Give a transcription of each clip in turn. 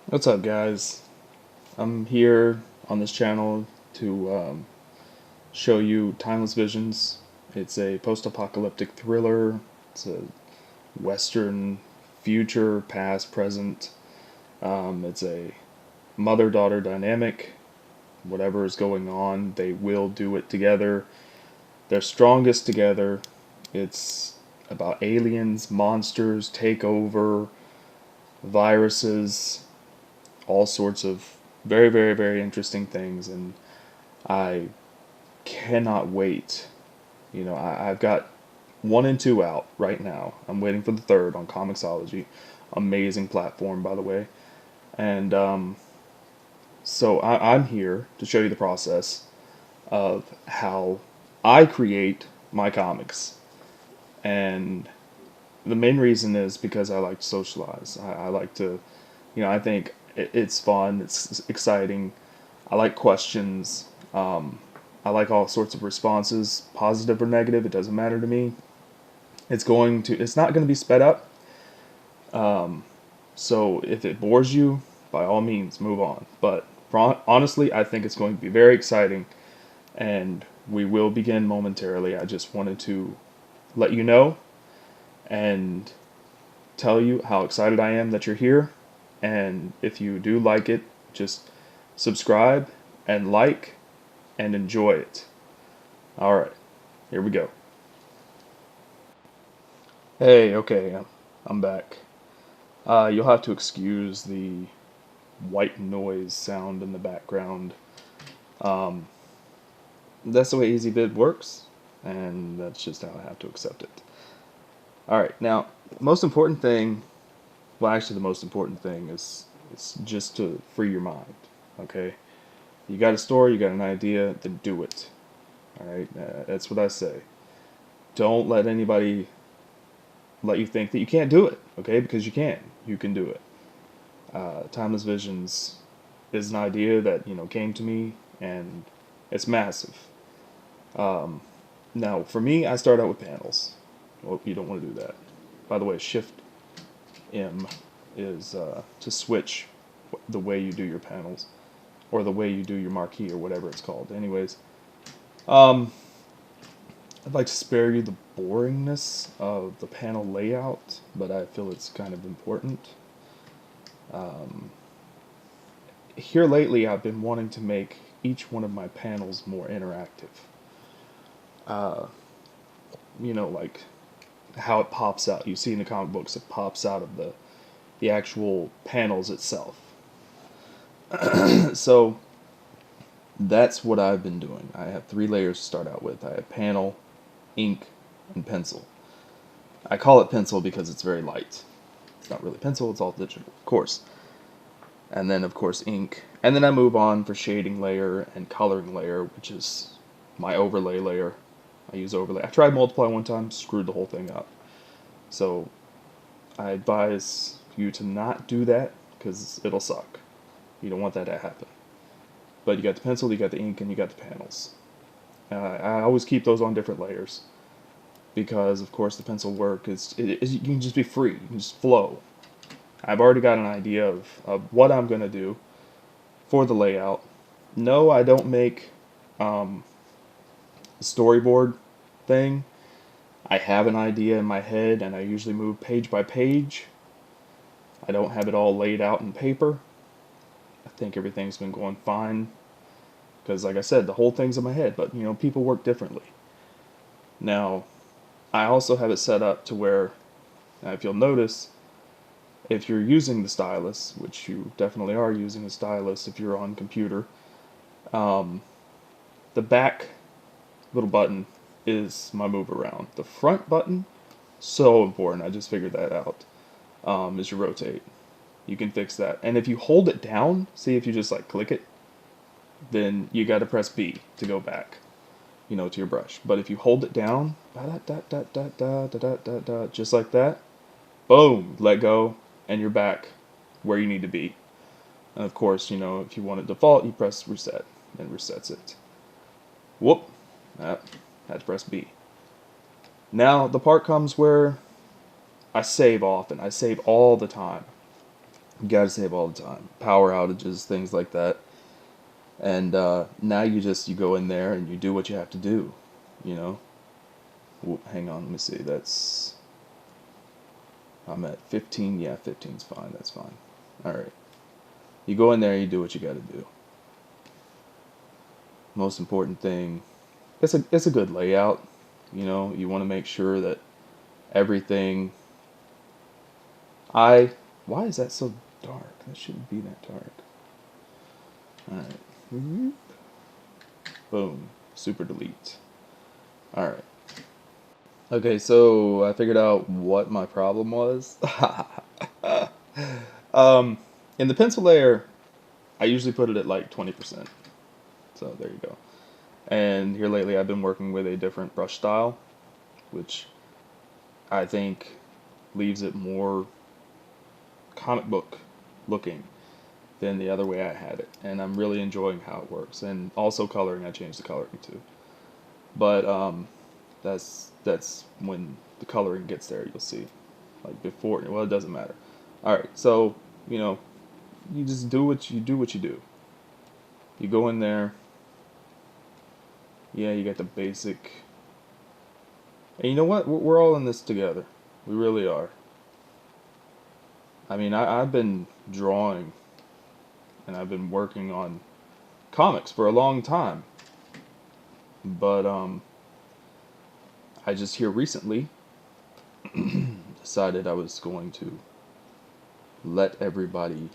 What's up, guys? I'm here on this channel to show you Timeless Visions. It's a post-apocalyptic thriller. It's a Western future, past, present. It's a mother-daughter dynamic. Whatever is going on, they will do it together. They're strongest together. It's about aliens, monsters, takeover, viruses, all sorts of very, very, very interesting things, and I cannot wait. I've got 1 and 2 out right now. I'm waiting for the third on Comixology. Amazing platform, by the way. And so I'm here to show you the process of how I create my comics. And the main reason is because I like to socialize. I like to, I think it's fun, it's exciting. I like questions. I like all sorts of responses, positive or negative. It doesn't matter to me. It's not going to be sped up. So if it bores you, by all means, move on. But honestly, I think it's going to be very exciting, and we will begin momentarily. I just wanted to let you know and tell you how excited I am that you're here. And if you do like it, just subscribe and like and enjoy it. All right, here we go. Hey, okay, I'm back. You'll have to excuse the white noise sound in the background. Um, that's the way EasyBid works, and that's just how I have to accept it. All right, now, most important thing, well, actually, the most important thing is just to free your mind. Okay, you got a story, you got an idea, then do it. All right, that's what I say. Don't let anybody let you think that you can't do it. Okay, because you can. You can do it. Timeless Visions is an idea that came to me, and it's massive. Now, for me, I start out with panels. Well, you don't want to do that. By the way, Shift M is to switch the way you do your panels, or the way you do your marquee, or whatever it's called. Anyways, um, I'd like to spare you the boringness of the panel layout, but I feel it's kind of important. Here lately, I've been wanting to make each one of my panels more interactive. Uh, like how it pops out. You see in the comic books, it pops out of the actual panels itself. So that's what I've been doing. I have 3 layers to start out with. I have panel, ink, and pencil. I call it pencil because it's very light. It's not really pencil, it's all digital, of course. And then, of course, ink. And then I move on for shading layer and coloring layer, which is my overlay layer. I use overlay. I tried multiply one time, screwed the whole thing up. So I advise you to not do that because it'll suck. You don't want that to happen. But you got the pencil, you got the ink, and you got the panels. I always keep those on different layers because, of course, the pencil work you can just be free. You can just flow. I've already got an idea of what I'm going to do for the layout. No, I don't make a storyboard thing. I have an idea in my head, and I usually move page by page. I don't have it all laid out in paper. I think everything's been going fine because, like I said, the whole thing's in my head, but people work differently. Now, I also have it set up to where, if you'll notice, if you're using the stylus, which you definitely are using a stylus if you're on computer, the back little button is my move around. The front button, so important, I just figured that out, is your rotate. You can fix that. And if you hold it down, see if you just like click it, then you got to press B to go back, to your brush. But if you hold it down, just like that, boom, let go, and you're back where you need to be. And of course, if you want it default, you press reset, and resets it. Whoop, had to press B. Now the part comes where I save often. I save all the time. You gotta save all the time. Power outages, things like that. And now you go in there and you do what you have to do, you know. Hang on, let me see. I'm at 15. Yeah, 15's fine. That's fine. All right. You go in there, you do what you got to do. Most important thing, it's a good layout. You know, you want to make sure that everything. Why is that so dark? That shouldn't be that dark. All right. Boom. Super delete. All right. Okay, so I figured out what my problem was. um, in the pencil layer, I usually put it at like 20%. So there you go. And here lately, I've been working with a different brush style, which I think leaves it more comic book looking than the other way I had it. And I'm really enjoying how it works. And also coloring, I changed the coloring too. But that's when the coloring gets there, you'll see. Like before, well, it doesn't matter. All right, so you know, you just do what you do. You go in there. Yeah, you got the basic. And you know what? We're all in this together. We really are. I mean, I've been drawing and I've been working on comics for a long time. But I just here recently decided I was going to let everybody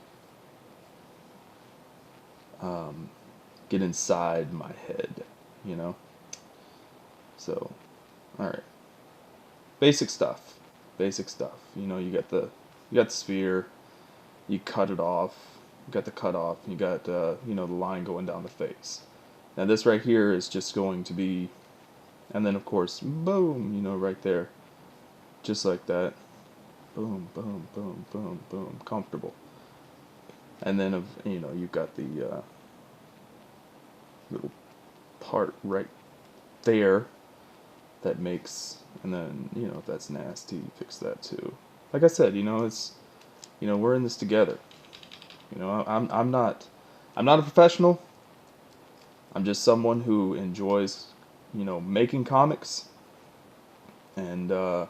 get inside my head, you know? So, alright. Basic stuff. Basic stuff. You know, you got the sphere, you cut it off, you got the cut off, you got you know, the line going down the face. Now this right here is just going to be, and then of course, boom, you know, right there. Just like that. Boom, boom, boom, boom, boom. Comfortable. And then you know, you've got the little part right there that makes, and then, you know, if that's nasty, fix that too. Like I said, you know, it's, you know, we're in this together. You know, I'm not a professional. I'm just someone who enjoys, you know, making comics, and I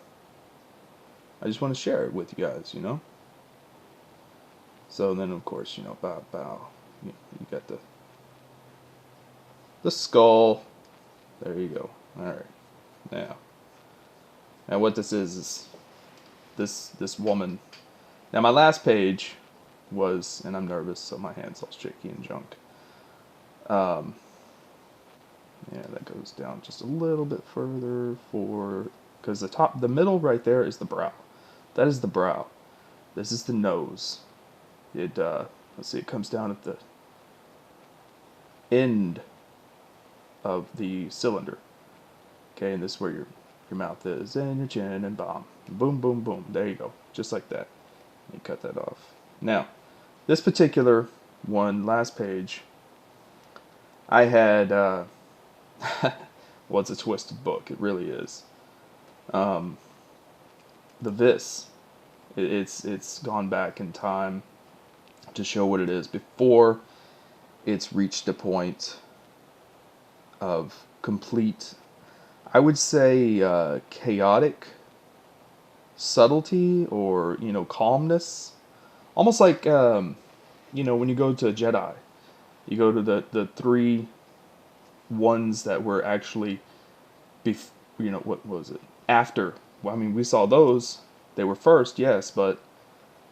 just want to share it with you guys, you know. So then, of course, you know, bow, bow. You got the skull. There you go. All right. Now what this is this woman. Now my last page was, and I'm nervous, so my hand's all shaky and junk. Yeah, that goes down just a little bit further because the middle right there is the brow. That is the brow. This is the nose. It let's see, it comes down at the end of the cylinder. Okay, and this is where your mouth is, and your chin, and bomb. Boom, boom, boom. There you go. Just like that. You cut that off. Now, this particular one, last page, I had, well, it's a twisted book. It really is. The Vis, it's gone back in time to show what it is before it's reached a point of complete, I would say, chaotic subtlety, or, you know, calmness. Almost like, you know, when you go to a Jedi, you go to the three ones that were actually, you know, what was it? After. Well, I mean, we saw those. They were first, yes, but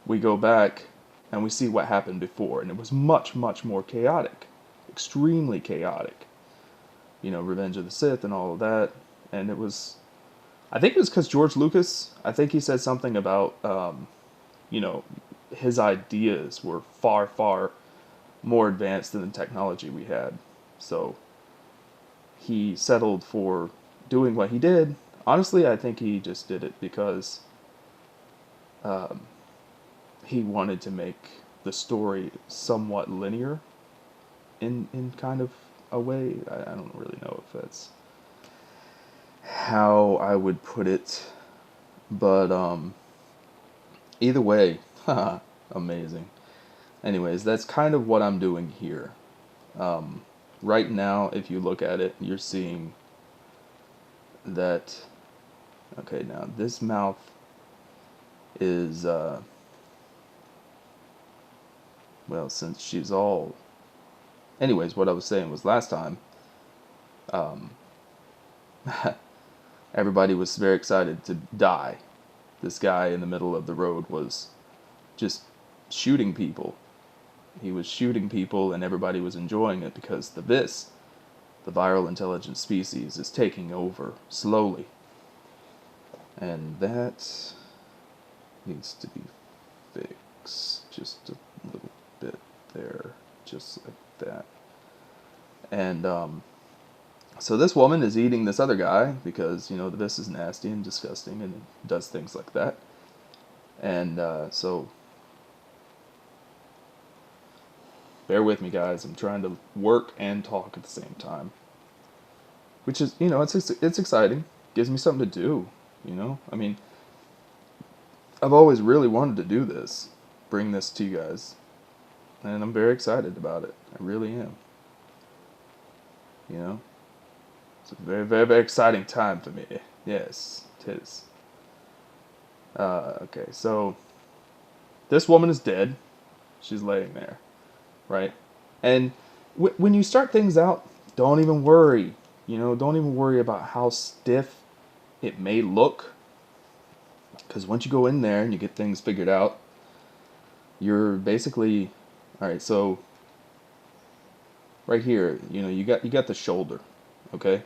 we go back and we see what happened before, and it was much, much more chaotic. Extremely chaotic. You know, Revenge of the Sith and all of that. And it was, I think it was because George Lucas, I think he said something about, you know, his ideas were far, far more advanced than the technology we had. So he settled for doing what he did. Honestly, I think he just did it because he wanted to make the story somewhat linear in kind of a way. I don't really know if that's how I would put it, but either way, Amazing. Anyways, that's kind of what I'm doing here. Right now, if you look at it, you're seeing that, okay, now this mouth is, well, since she's all, anyways, what I was saying was last time, um, everybody was very excited to die. This guy in the middle of the road was just shooting people. He was shooting people, and everybody was enjoying it because the viral intelligent species, is taking over slowly. And that needs to be fixed just a little bit there, just like that. And so this woman is eating this other guy because, you know, this is nasty and disgusting and it does things like that. And so bear with me, guys. I'm trying to work and talk at the same time, which is, you know, it's exciting. Gives me something to do. You know, I mean, I've always really wanted to do this, bring this to you guys, and I'm very excited about it. I really am. You know, it's a very, very, very exciting time for me. Yes, it is. Okay, so this woman is dead. She's laying there, right? And when you start things out, don't even worry. You know, don't even worry about how stiff it may look. Because once you go in there and you get things figured out, you're basically, all right. So right here, you know, you got the shoulder, okay?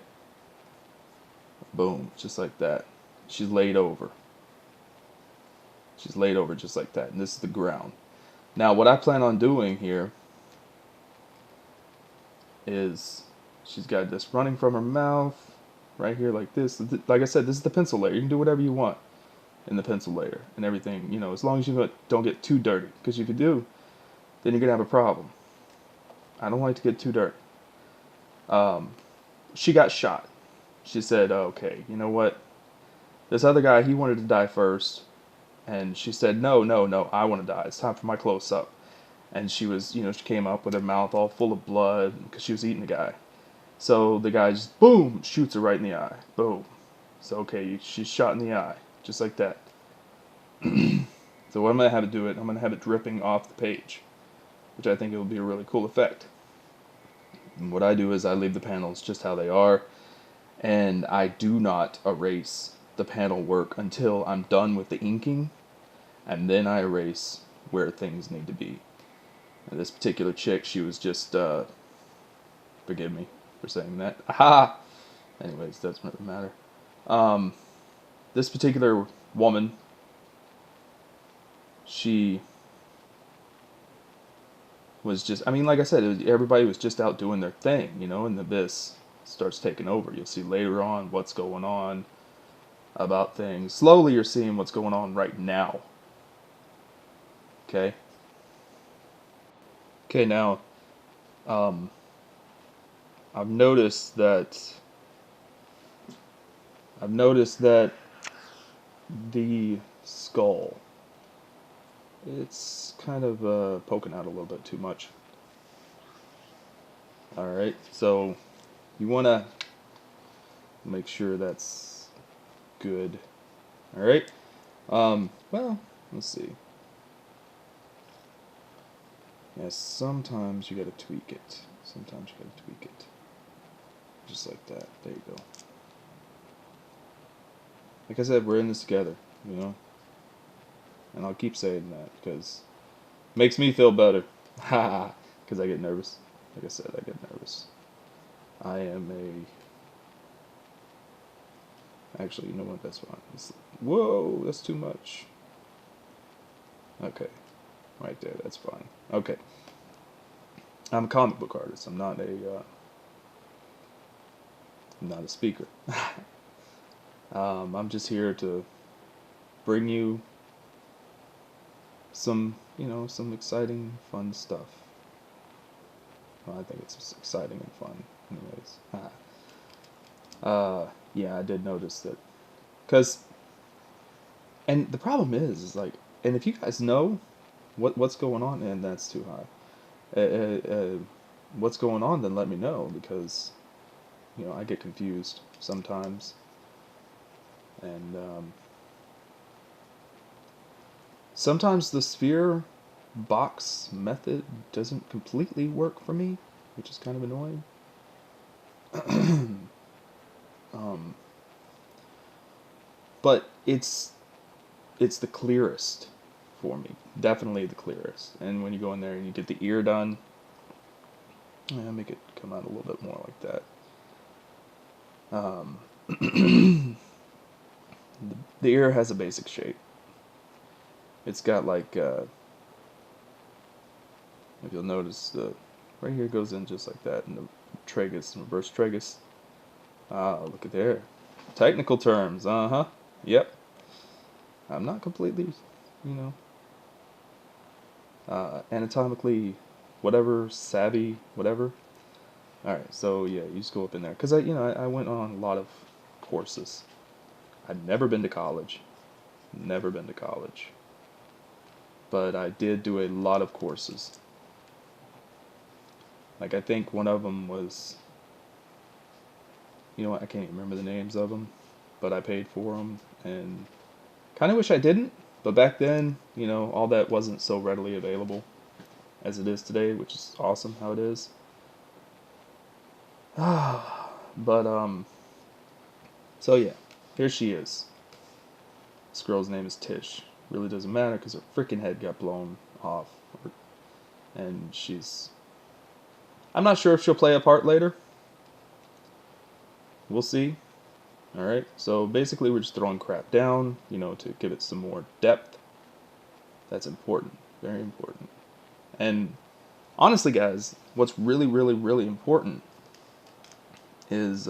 Boom, just like that. She's laid over. She's laid over just like that, and this is the ground. Now, what I plan on doing here is she's got this running from her mouth right here like this. Like I said, this is the pencil layer. You can do whatever you want in the pencil layer and everything, you know, as long as you don't get too dirty. Because if you do, then you're going to have a problem. I don't like to get too dirty. She got shot. She said, okay, you know what? This other guy, he wanted to die first. And she said, no, no, no, I want to die. It's time for my close up. And she was, you know, she came up with her mouth all full of blood because she was eating the guy. So the guy just, boom, shoots her right in the eye. Boom. So, okay, she's shot in the eye. Just like that. So what I'm going to have to do it, I'm going to have it dripping off the page, which I think it will be a really cool effect. And what I do is I leave the panels just how they are, and I do not erase the panel work until I'm done with the inking, and then I erase where things need to be. And this particular chick, she was just, forgive me for saying that. Aha! Anyways, doesn't really matter. This particular woman, she was just, I mean, like I said, everybody was just out doing their thing, you know, and the abyss starts taking over. You'll see later on what's going on about things. Slowly you're seeing what's going on right now. Okay? Okay, now, um, I've noticed that the skull, it's kind of poking out a little bit too much. Alright, so you want to make sure that's good. Alright, well, let's see. Yeah, sometimes you gotta tweak it. Sometimes you gotta tweak it. Just like that. There you go. Like I said, we're in this together, you know? And I'll keep saying that because it makes me feel better. Ha! Because I get nervous. Like I said, I get nervous. I am actually, you know what? That's fine. Whoa, that's too much. Okay. Right there, that's fine. Okay. I'm a comic book artist. I'm not a speaker. I'm just here to bring you some, you know, some exciting, fun stuff. Well, I think it's just exciting and fun, anyways. Yeah, I did notice that, and the problem is like, and if you guys know, what's going on? And that's too high. What's going on? Then let me know, because I get confused sometimes, and sometimes the sphere box method doesn't completely work for me, which is kind of annoying. um, but it's the clearest for me, definitely the clearest. And when you go in there and you get the ear done, make it come out a little bit more like that. The ear has a basic shape. It's got like, if you'll notice, the right here goes in just like that, and the tragus, reverse tragus. Ah, look at there. Technical terms, yep. I'm not completely, anatomically, whatever, savvy, whatever. Alright, so yeah, you just go up in there. Because I went on a lot of courses. I'd never been to college. Never been to college. But I did do a lot of courses. Like, I think one of them was, I can't even remember the names of them, but I paid for them, and kind of wish I didn't, but back then, all that wasn't so readily available as it is today, which is awesome how it is. But, so yeah, here she is. This girl's name is Tish. Really doesn't matter because her freaking head got blown off. And I'm not sure if she'll play a part later. We'll see. Alright, so basically we're just throwing crap down, to give it some more depth. That's important. Very important. And honestly, guys, what's really, really, really important is,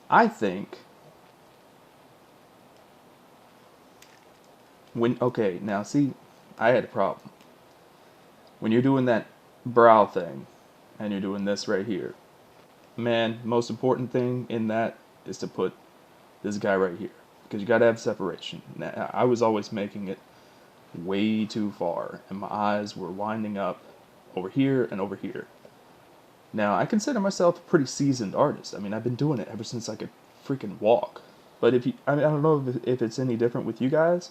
I think, okay, now see, I had a problem. When you're doing that brow thing, and you're doing this right here, man, most important thing in that is to put this guy right here, because you gotta have separation. Now, I was always making it way too far, and my eyes were winding up over here and over here. Now, I consider myself a pretty seasoned artist. I mean, I've been doing it ever since I could freaking walk. But I don't know if it's any different with you guys,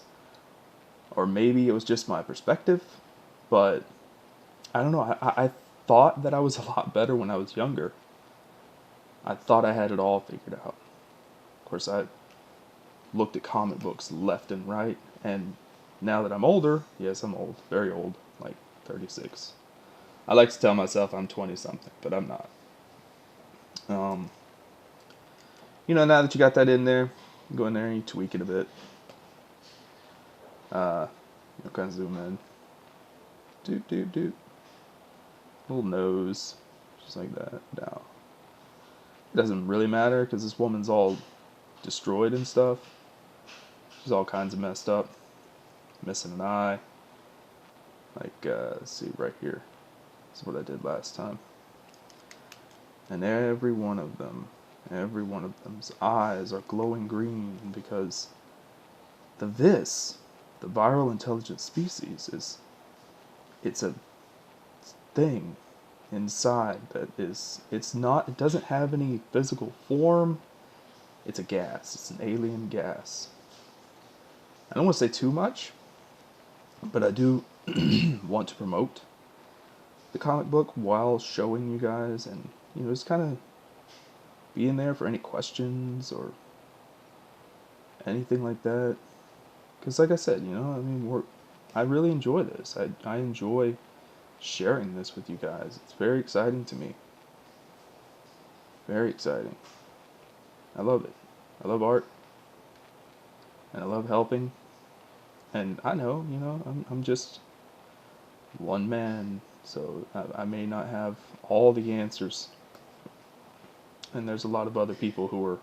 or maybe it was just my perspective, but I don't know. I thought that I was a lot better when I was younger. I thought I had it all figured out. Of course, I looked at comic books left and right, and now that I'm older, yes, I'm old, very old, like 36. I like to tell myself I'm 20-something, but I'm not. Now that you got that in there, you go in there and you tweak it a bit. Kind of zoom in. Doot, doot, doot. Little nose, just like that, down. It doesn't really matter, because this woman's all destroyed and stuff. She's all kinds of messed up. Missing an eye. Like, let's see, right here. This is what I did last time. And every one of them's eyes are glowing green, because the viral intelligent species, it's a thing inside that it doesn't have any physical form. It's a gas. It's an alien gas. I don't want to say too much, but I do want to promote the comic book while showing you guys, and just kind of be in there for any questions or anything like that. Because like I said, I really enjoy this. I enjoy sharing this with you guys. It's very exciting to me. Very exciting. I love it. I love art. And I love helping. And I know, I'm just one man, so I may not have all the answers. And there's a lot of other people who are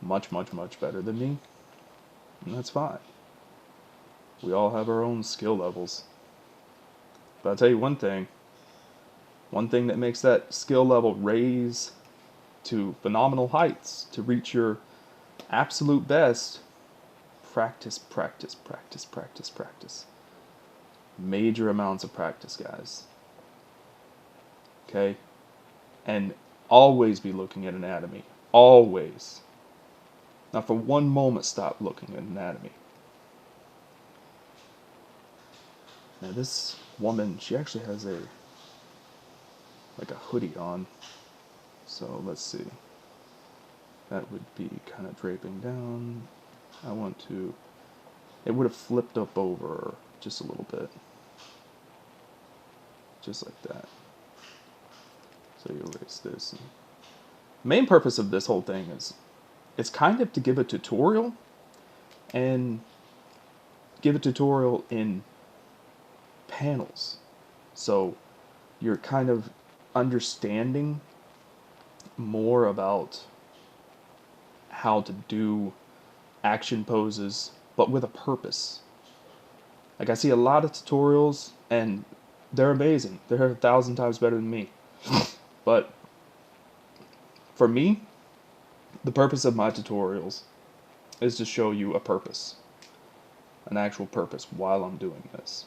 much, much, much better than me. And that's fine. We all have our own skill levels. But I'll tell you one thing that makes that skill level raise to phenomenal heights, to reach your absolute best: practice, practice, practice, practice, practice. Major amounts of practice, guys. Okay? And always be looking at anatomy. Always. Not for one moment stop looking at anatomy. Now this woman, she actually has a hoodie on. So let's see. That would be kind of draping down. I want to, it would have flipped up over just a little bit. Just like that. So you erase this. And main purpose of this whole thing is, it's kind of to give a tutorial, and give a tutorial in panels. So you're kind of understanding more about how to do action poses, but with a purpose. Like, I see a lot of tutorials, and they're amazing. They're 1,000 times better than me. But for me, the purpose of my tutorials is to show you a purpose. An actual purpose while I'm doing this.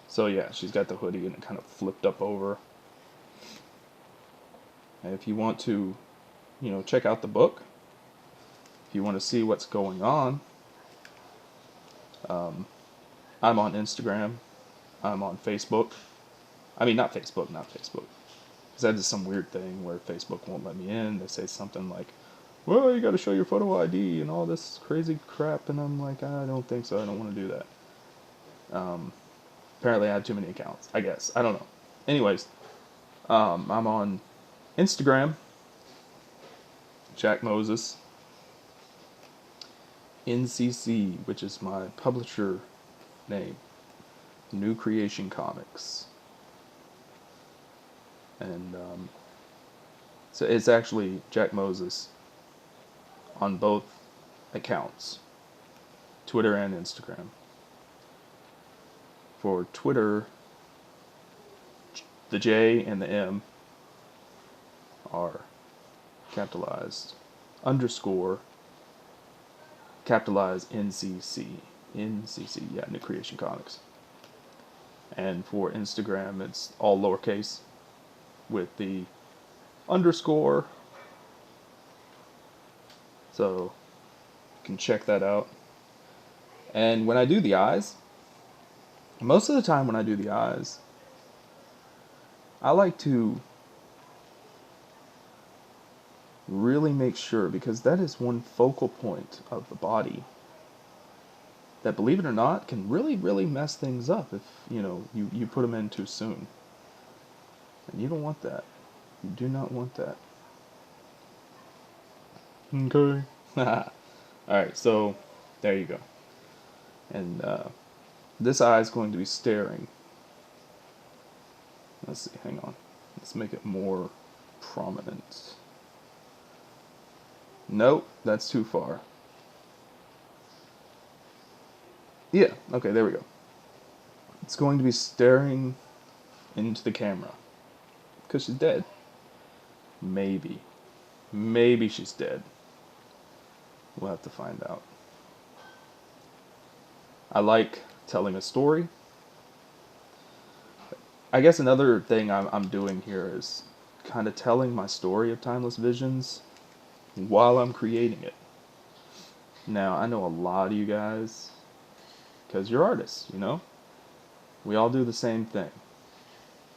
So yeah, she's got the hoodie and it kind of flipped up over. And if you want to, check out the book, if you want to see what's going on, I'm on Instagram, I'm on Facebook. I mean, not Facebook. Because that is some weird thing where Facebook won't let me in. They say something like, well, you got to show your photo ID and all this crazy crap, and I'm like, I don't think so, I don't want to do that. Apparently I have too many accounts, I guess. I don't know. Anyways, I'm on Instagram, JackMoses, NCC, which is my publisher name, New Creation Comics. And so it's actually JackMoses on both accounts, Twitter and Instagram. For Twitter, the J and the M are capitalized, underscore, capitalized NCC. NCC, yeah, New Creation Comics. And for Instagram, it's all lowercase with the underscore. So you can check that out. And when I do the eyes, most of the time when I do the eyes, I like to really make sure, because that is one focal point of the body that, believe it or not, can really, really mess things up if, you put them in too soon. And you don't want that. You do not want that. Okay. Alright, so there you go. And this eye is going to be staring. Let's see, hang on. Let's make it more prominent. Nope, that's too far. Yeah, okay, there we go. It's going to be staring into the camera. Because she's dead. Maybe. Maybe she's dead. We'll have to find out. I like telling a story. I guess another thing I'm doing here is kind of telling my story of Timeless Visions while I'm creating it. Now, I know a lot of you guys, because you're artists, we all do the same thing.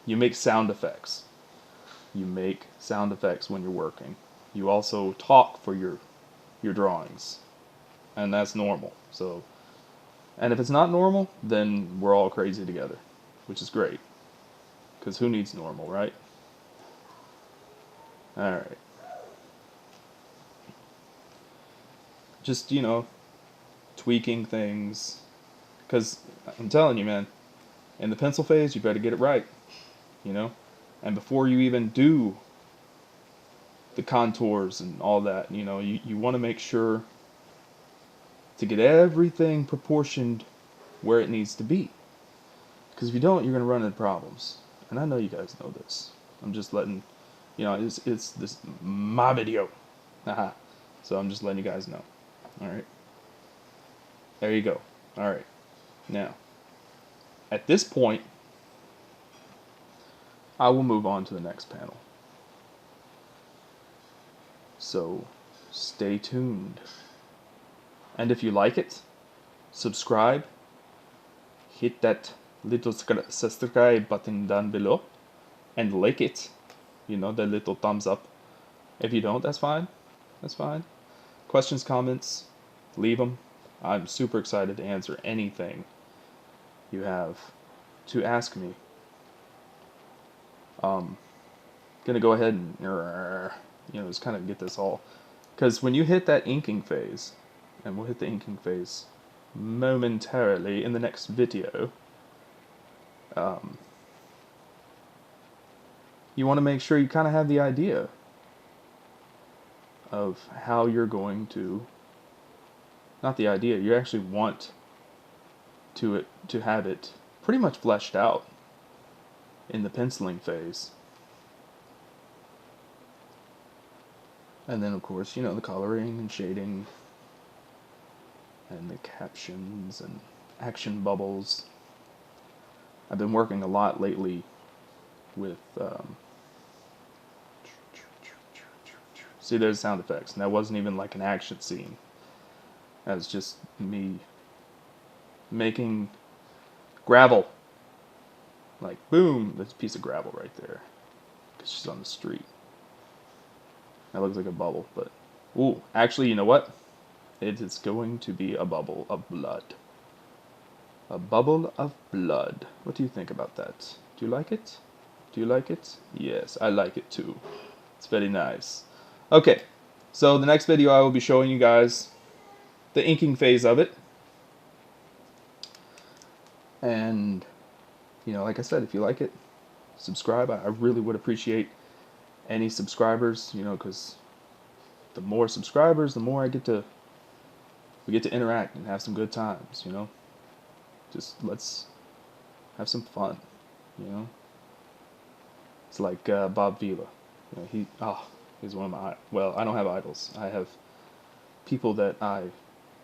You make sound effects. You make sound effects when you're working. You also talk for your drawings. And that's normal. So, and if it's not normal, then we're all crazy together, which is great. Because who needs normal, right? Alright. Just, tweaking things. Because I'm telling you, man, in the pencil phase, you better get it right. And before you even do the contours and all that, you want to make sure to get everything proportioned where it needs to be. Because if you don't, you're going to run into problems. And I know you guys know this. I'm just letting, it's this my video. So I'm just letting you guys know. Alright. There you go. Alright. Now, at this point, I will move on to the next panel. So, stay tuned. And if you like it, subscribe, hit that little subscribe button down below, and like it. You know, the little thumbs up. If you don't, that's fine. That's fine. Questions, comments, leave them. I'm super excited to answer anything you have to ask me. Gonna go ahead and just kind of get this all, because when you hit that inking phase, and we'll hit the inking phase momentarily in the next video, you want to make sure you kind of have the idea of how you're going to, not the idea, you actually want to have it pretty much fleshed out in the penciling phase. And then, of course, the coloring and shading and the captions and action bubbles. I've been working a lot lately with, see, there's sound effects, and that wasn't even like an action scene. That was just me making gravel. Like, boom, there's a piece of gravel right there, because she's on the street. That looks like a bubble, but, ooh, actually, you know what? It is going to be a bubble of blood. A bubble of blood. What do you think about that? Do you like it? Do you like it? Yes, I like it too. It's very nice. Okay, so the next video I will be showing you guys the inking phase of it. And, like I said, if you like it, subscribe. I really would appreciate any subscribers, because the more subscribers, the more we get to interact and have some good times, Just let's have some fun, It's like Bob Vila. He's one of my, well, I don't have idols. I have people that I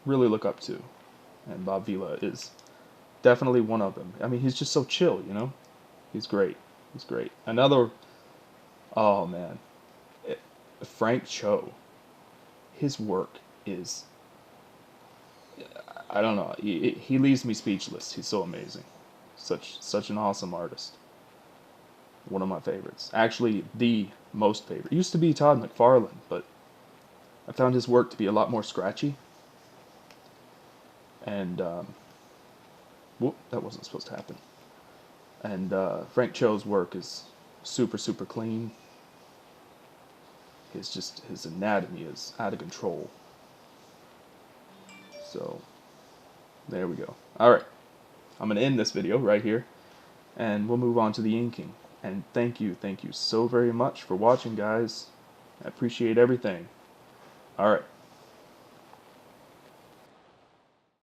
really look up to, and Bob Vila is definitely one of them. I mean, he's just so chill, He's great. He's great. Another, oh man, Frank Cho. His work is, I don't know, he leaves me speechless. He's so amazing. Such an awesome artist. One of my favorites. Actually, the most favorite. It used to be Todd McFarlane, but I found his work to be a lot more scratchy. And, whoop, that wasn't supposed to happen. And Frank Cho's work is super, super clean. His anatomy is out of control. So, there we go. Alright, I'm going to end this video right here, and we'll move on to the inking. And thank you so very much for watching, guys. I appreciate everything. Alright.